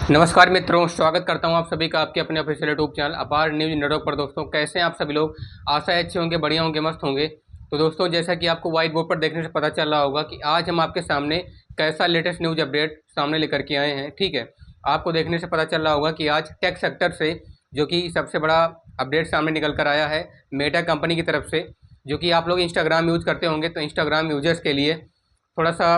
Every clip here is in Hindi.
नमस्कार मित्रों, स्वागत करता हूं आप सभी का आपके अपने ऑफिशियल यूट्यूब चैनल अपार न्यूज नेटवर्क पर। दोस्तों, कैसे हैं आप सभी लोग? आशा है अच्छे होंगे, बढ़िया होंगे, मस्त होंगे। तो दोस्तों, जैसा कि आपको व्हाइट बोर्ड पर देखने से पता चल रहा होगा कि आज हम आपके सामने कैसा लेटेस्ट न्यूज अपडेट सामने लेकर के आए हैं। ठीक है, आपको देखने से पता चल रहा होगा कि आज टेक सेक्टर से जो कि सबसे बड़ा अपडेट सामने निकल कर आया है मेटा कंपनी की तरफ से। जो कि आप लोग इंस्टाग्राम यूज़ करते होंगे, तो इंस्टाग्राम यूजर्स के लिए थोड़ा सा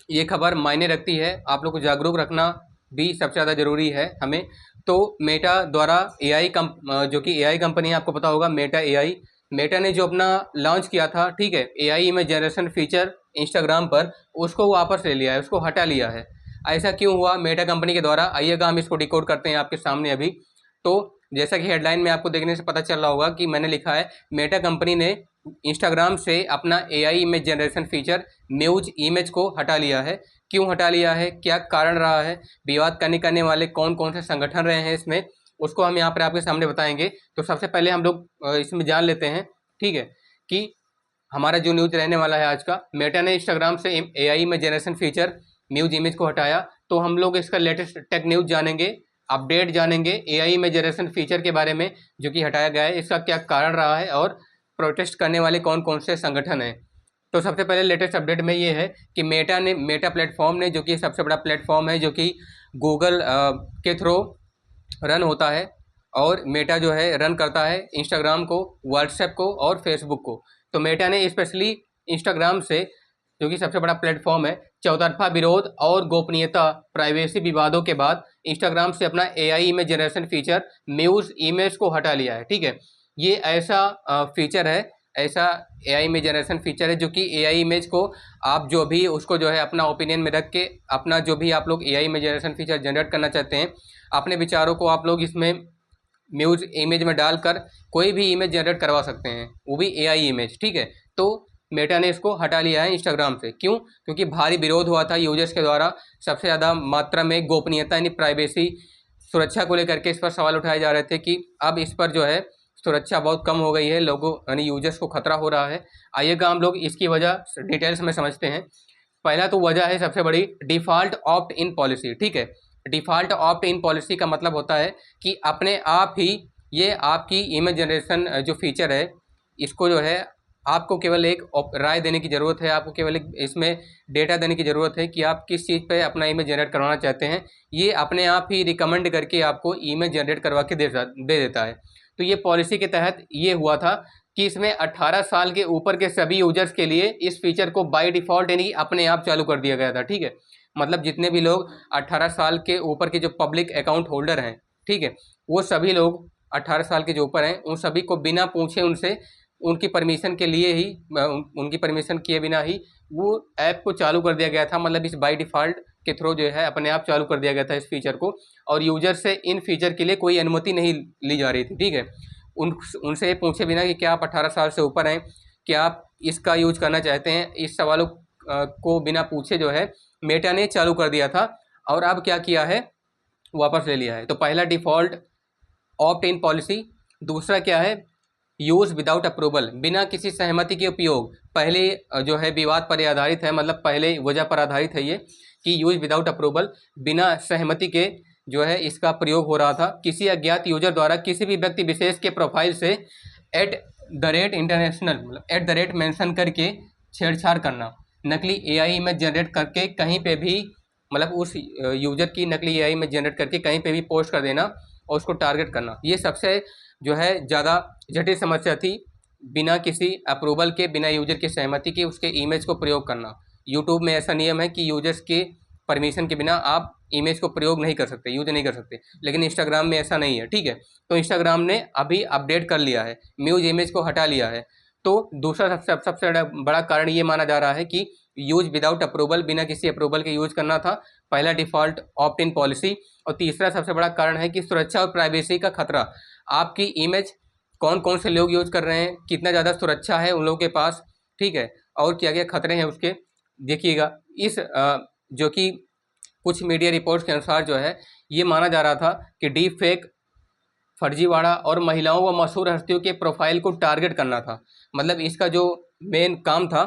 ये खबर मायने रखती है। आप लोग को जागरूक रखना भी सबसे ज़्यादा ज़रूरी है हमें। तो मेटा द्वारा एआई जो कि एआई कंपनी है, आपको पता होगा मेटा एआई। मेटा ने जो अपना लॉन्च किया था, ठीक है, AI image generation feature Instagram पर, उसको वापस ले लिया है, उसको हटा लिया है। ऐसा क्यों हुआ मेटा कंपनी के द्वारा? आइएगा हम इसको डिकोड करते हैं आपके सामने अभी। तो जैसा कि हेडलाइन में आपको देखने से पता चल रहा होगा कि मैंने लिखा है मेटा कंपनी ने इंस्टाग्राम से अपना AI image generation feature muse image को हटा लिया है। क्यों हटा लिया है, क्या कारण रहा है, विवाद करने वाले कौन कौन से संगठन रहे हैं इसमें, उसको हम यहाँ पर आपके सामने बताएंगे। तो सबसे पहले हम लोग इसमें जान लेते हैं, ठीक है, कि हमारा जो न्यूज रहने वाला है आज का, मेटा ने इंस्टाग्राम से एआई में जनरेशन फीचर म्यूज इमेज को हटाया। तो हम लोग इसका लेटेस्ट टेक न्यूज जानेंगे, अपडेट जानेंगे एआई में जनरेशन फीचर के बारे में जो कि हटाया गया है, इसका क्या कारण रहा है और प्रोटेस्ट करने वाले कौन कौन से संगठन हैं। तो सबसे पहले लेटेस्ट अपडेट में ये है कि मेटा प्लेटफॉर्म ने, जो कि सबसे बड़ा प्लेटफॉर्म है जो कि गूगल के थ्रू रन होता है, और मेटा जो है रन करता है इंस्टाग्राम को, व्हाट्सएप को और फेसबुक को। तो मेटा ने स्पेशली इंस्टाग्राम से, जो कि सबसे बड़ा प्लेटफॉर्म है, चौतरफा विरोध और गोपनीयता प्राइवेसी विवादों के बाद इंस्टाग्राम से अपना AI image generation feature muse image को हटा लिया है। ठीक है, ये ऐसा फीचर है, ऐसा एआई इमेज जनरेशन फीचर है जो कि एआई इमेज को आप जो भी उसको जो है अपना ओपिनियन में रख के, अपना जो भी आप लोग AI image generation feature generate करना चाहते हैं, अपने विचारों को आप लोग इसमें म्यूज इमेज में डालकर कोई भी इमेज जनरेट करवा सकते हैं, वो भी एआई इमेज। ठीक है, तो मेटा ने इसको हटा लिया है इंस्टाग्राम से। क्यों? क्योंकि भारी विरोध हुआ था यूजर्स के द्वारा, सबसे ज़्यादा मात्रा में गोपनीयता यानी प्राइवेसी सुरक्षा को लेकर के इस पर सवाल उठाए जा रहे थे कि अब इस पर जो है सुरक्षा बहुत कम हो गई है, लोगों यानी यूजर्स को खतरा हो रहा है। आइएगा हम लोग इसकी वजह डिटेल्स में समझते हैं। पहला तो वजह है सबसे बड़ी, डिफ़ॉल्ट ऑप्ट इन पॉलिसी। ठीक है, डिफ़ॉल्ट ऑप्ट इन पॉलिसी का मतलब होता है कि अपने आप ही ये आपकी इमेज जनरेशन जो फीचर है, इसको जो है आपको केवल एक राय देने की ज़रूरत है, आपको केवल एक इसमें डेटा देने की ज़रूरत है कि आप किस चीज़ पे अपना इमेज जनरेट करवाना चाहते हैं। ये अपने आप ही रिकमेंड करके आपको इमेज जनरेट करवा के दे देता है। तो ये पॉलिसी के तहत ये हुआ था कि इसमें 18 साल के ऊपर के सभी यूजर्स के लिए इस फीचर को बाय डिफ़ॉल्ट यानी अपने आप चालू कर दिया गया था। ठीक है, मतलब जितने भी लोग 18 साल के ऊपर के जो पब्लिक अकाउंट होल्डर हैं, ठीक है, वो सभी लोग 18 साल के जो ऊपर हैं, उन सभी को बिना पूछे उनसे, उनकी परमिशन के लिए ही, उनकी परमिशन किए बिना ही वो ऐप को चालू कर दिया गया था। मतलब इस बाय डिफ़ॉल्ट के थ्रू जो है अपने आप चालू कर दिया गया था इस फीचर को, और यूजर से इन फीचर के लिए कोई अनुमति नहीं ली जा रही थी। ठीक है, उनसे पूछे बिना कि क्या आप 18 साल से ऊपर हैं, क्या आप इसका यूज करना चाहते हैं, इस सवालों को बिना पूछे जो है मेटा ने चालू कर दिया था, और अब क्या किया है, वापस ले लिया है। तो पहला डिफ़ॉल्ट ऑप्ट इन पॉलिसी। दूसरा क्या है, यूज़ विदाउट अप्रूवल, बिना किसी सहमति के उपयोग। पहले जो है विवाद पर आधारित है, मतलब पहले वजह पर आधारित है ये कि यूज़ विदाउट अप्रूवल, बिना सहमति के जो है इसका प्रयोग हो रहा था। किसी अज्ञात यूजर द्वारा किसी भी व्यक्ति विशेष के प्रोफाइल से @ मतलब मेंशन करके छेड़छाड़ करना, नकली एआई इमेज जनरेट करके कहीं पे भी, मतलब उस यूजर की नकली एआई इमेज जनरेट करके कहीं पे भी पोस्ट कर देना और उसको टारगेट करना, ये सबसे जो है ज़्यादा जटिल समस्या थी। बिना किसी अप्रूवल के, बिना यूजर की सहमति के उसके इमेज को प्रयोग करना। यूट्यूब में ऐसा नियम है कि यूजर्स के परमिशन के बिना आप इमेज को प्रयोग नहीं कर सकते, यूज नहीं कर सकते, लेकिन इंस्टाग्राम में ऐसा नहीं है। ठीक है, तो इंस्टाग्राम ने अभी अपडेट कर लिया है, म्यूज इमेज को हटा लिया है। तो दूसरा सबसे बड़ा कारण ये माना जा रहा है कि यूज विदाउट अप्रूवल, बिना किसी अप्रूवल के यूज करना था, पहला डिफ़ॉल्ट ऑप्ट इन पॉलिसी। और तीसरा सबसे बड़ा कारण है कि सुरक्षा और प्राइवेसी का खतरा। आपकी इमेज कौन कौन से लोग यूज कर रहे हैं, कितना ज़्यादा सुरक्षा है उन लोगों के पास, ठीक है, और क्या क्या खतरे हैं उसके, देखिएगा। इस जो कि कुछ मीडिया रिपोर्ट्स के अनुसार जो है ये माना जा रहा था कि डीप फेक, फर्जीवाड़ा और महिलाओं व मशहूर हस्तियों के प्रोफाइल को टारगेट करना था। मतलब इसका जो मेन काम था,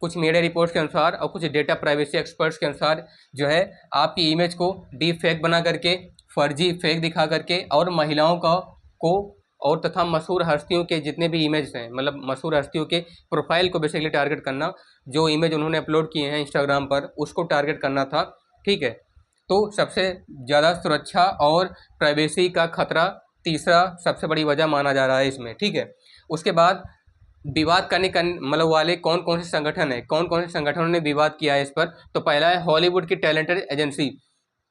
कुछ मीडिया रिपोर्ट्स के अनुसार और कुछ डेटा प्राइवेसी एक्सपर्ट्स के अनुसार जो है आपकी इमेज को डीप फेक बना करके, फर्जी फेक दिखा करके और महिलाओं को और तथा मशहूर हस्तियों के जितने भी इमेज हैं, मतलब मशहूर हस्तियों के प्रोफाइल को बेसिकली टारगेट करना, जो इमेज उन्होंने अपलोड किए हैं इंस्टाग्राम पर उसको टारगेट करना था। ठीक है, तो सबसे ज़्यादा सुरक्षा और प्राइवेसी का खतरा तीसरा सबसे बड़ी वजह माना जा रहा है इसमें। ठीक है, उसके बाद विवाद करने मतलब वाले कौन कौन से संगठन है, कौन कौन से संगठनों ने विवाद किया है इस पर, तो पहला है हॉलीवुड की टैलेंटेड एजेंसी।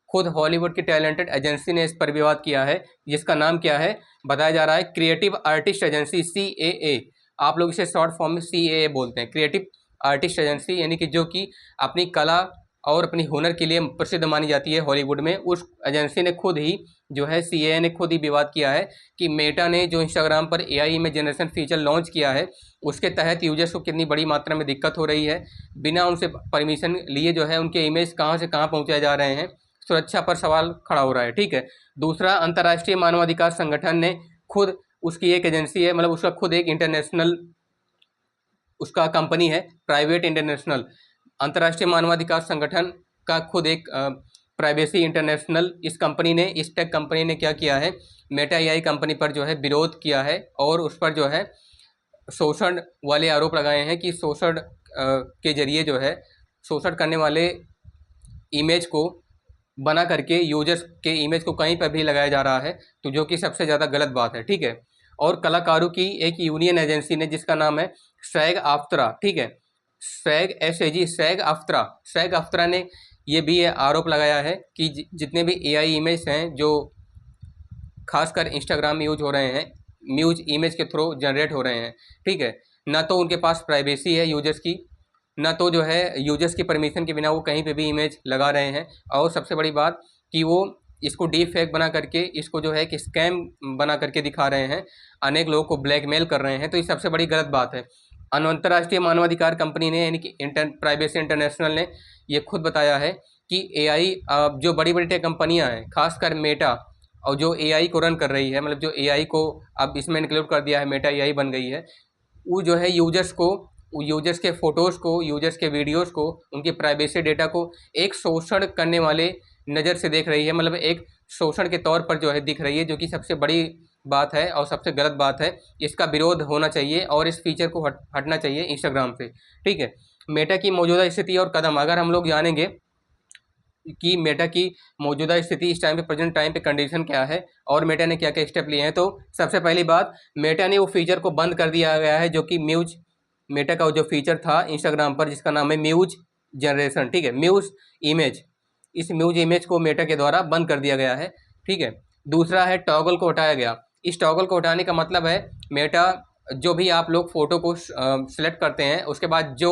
खुद हॉलीवुड की टैलेंटेड एजेंसी ने इस पर विवाद किया है, जिसका नाम क्या है बताया जा रहा है, क्रिएटिव आर्टिस्ट एजेंसी, CAA। आप लोग इसे शॉर्ट फॉर्म में CAA बोलते हैं, क्रिएटिव आर्टिस्ट एजेंसी, यानी कि जो कि अपनी कला और अपनी हुनर के लिए प्रसिद्ध मानी जाती है हॉलीवुड में। उस एजेंसी ने खुद ही जो है CAA ने खुद ही विवाद किया है कि मेटा ने जो इंस्टाग्राम पर AI image generation feature launch किया है उसके तहत यूजर्स को कितनी बड़ी मात्रा में दिक्कत हो रही है, बिना उनसे परमिशन लिए जो है उनके इमेज कहाँ से कहाँ पहुँचाए जा रहे हैं, सुरक्षा पर सवाल खड़ा हो रहा है। ठीक है, दूसरा अंतर्राष्ट्रीय मानवाधिकार संगठन ने खुद, उसकी एक एजेंसी है, मतलब उसका खुद एक इंटरनेशनल उसका कंपनी है, प्राइवेट इंटरनेशनल अंतर्राष्ट्रीय मानवाधिकार संगठन का खुद एक प्राइवेसी इंटरनेशनल, इस कंपनी ने, इस टेक कंपनी ने क्या किया है, मेटा AI कंपनी पर जो है विरोध किया है और उस पर जो है शोषण वाले आरोप लगाए हैं कि शोषण के जरिए जो है शोषण करने वाले इमेज को बना करके यूजर्स के इमेज को कहीं पर भी लगाया जा रहा है, तो जो कि सबसे ज़्यादा गलत बात है। ठीक है, और कलाकारों की एक यूनियन एजेंसी ने जिसका नाम है सैग आफ्त्रा। ठीक है, सैग SAG, सैग आफ्त्रा ने ये भी आरोप लगाया है कि जितने भी AI इमेज हैं जो खासकर इंस्टाग्राम में यूज हो रहे हैं, म्यूज इमेज के थ्रू जनरेट हो रहे हैं। ठीक है, ना तो उनके पास प्राइवेसी है यूजर्स की, ना तो जो है यूजर्स की परमिशन के बिना वो कहीं पे भी इमेज लगा रहे हैं, और सबसे बड़ी बात कि वो इसको डीप फेक बना करके, इसको जो है कि स्कैम बना करके दिखा रहे हैं, अनेक लोगों को ब्लैकमेल कर रहे हैं, तो ये सबसे बड़ी गलत बात है। अंतर्राष्ट्रीय मानवाधिकार कंपनी ने, यानी कि प्राइवेसी इंटरनेशनल ने ये खुद बताया है कि AI जो बड़ी बड़ी टेक कंपनियां हैं, खासकर मेटा, और जो AI को रन कर रही है, मतलब जो AI को अब इसमें इंक्लूड कर दिया है, मेटा AI बन गई है, वो जो है यूजर्स के फ़ोटोज़ को, यूजर्स के वीडियोज़ को, उनके प्राइवेसी डेटा को एक शोषण करने वाले नज़र से देख रही है, मतलब एक शोषण के तौर पर जो है दिख रही है, जो कि सबसे बड़ी बात है और सबसे गलत बात है। इसका विरोध होना चाहिए और इस फीचर को हटना चाहिए इंस्टाग्राम से। ठीक है, मेटा की मौजूदा स्थिति और कदम अगर हम लोग जानेंगे कि मेटा की मौजूदा स्थिति, इस टाइम पे, प्रेजेंट टाइम पे कंडीशन क्या है और मेटा ने क्या क्या स्टेप लिए हैं, तो सबसे पहली बात, मेटा ने वो फीचर को बंद कर दिया गया है जो कि म्यूज, मेटा का जो फीचर था इंस्टाग्राम पर जिसका नाम है म्यूज जनरेशन। ठीक है, म्यूज इमेज, इस म्यूज इमेज को मेटा के द्वारा बंद कर दिया गया है। ठीक है, दूसरा है टॉगल को हटाया गया। इस टॉगल को हटाने का मतलब है मेटा, जो भी आप लोग फ़ोटो को सिलेक्ट करते हैं, उसके बाद जो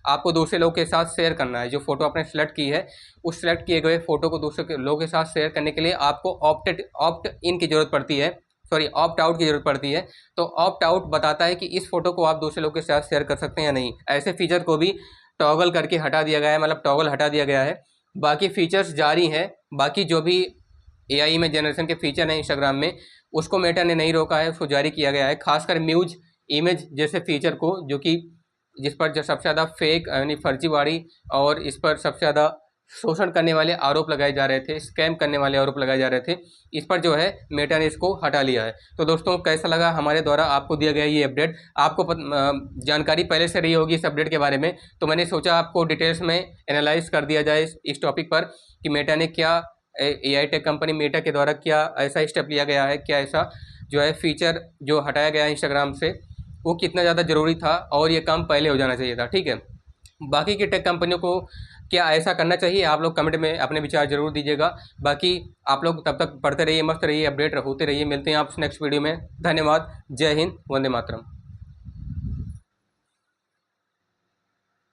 आपको दूसरे लोग के साथ शेयर करना है, जो फ़ोटो आपने सेलेक्ट की है, उस सेलेक्ट किए गए फ़ोटो को दूसरे लोगों के साथ शेयर करने के लिए आपको ऑप्ट इन की ज़रूरत पड़ती है, सॉरी ऑप्ट आउट की ज़रूरत पड़ती है। तो ऑप्ट आउट बताता है कि इस फ़ोटो को आप दूसरे लोग के साथ शेयर कर सकते हैं या नहीं। ऐसे फीचर को भी टॉगल करके हटा दिया गया है, मतलब टॉगल हटा दिया गया है। बाकी फीचर्स जारी हैं, बाकी जो भी AI में जनरेशन के फीचर हैं इंस्टाग्राम में, उसको मेटा ने नहीं रोका है, उसको जारी किया गया है। खासकर म्यूज इमेज जैसे फीचर को, जो कि जिस पर जो सबसे ज़्यादा फेक यानी फर्जीवाड़ी और इस पर सबसे ज़्यादा शोषण करने वाले आरोप लगाए जा रहे थे, स्कैम करने वाले आरोप लगाए जा रहे थे, इस पर जो है मेटा ने इसको हटा लिया है। तो दोस्तों, कैसा लगा हमारे द्वारा आपको दिया गया ये अपडेट? आपको जानकारी पहले से रही होगी इस अपडेट के बारे में, तो मैंने सोचा आपको डिटेल्स में एनालाइज कर दिया जाए इस टॉपिक पर कि मेटा ने क्या, AI टेक कंपनी मेटा के द्वारा क्या ऐसा स्टेप लिया गया है, क्या ऐसा जो है फीचर जो हटाया गया है इंस्टाग्राम से, वो कितना ज़्यादा ज़रूरी था और ये काम पहले हो जाना चाहिए था। ठीक है, बाकी की टेक कंपनियों को क्या ऐसा करना चाहिए, आप लोग कमेंट में अपने विचार जरूर दीजिएगा। बाकी आप लोग तब तक पढ़ते रहिए, मस्त रहिए, अपडेट होते रहिए। मिलते हैं आप नेक्स्ट वीडियो में। धन्यवाद। जय हिंद, वंदे मातरम।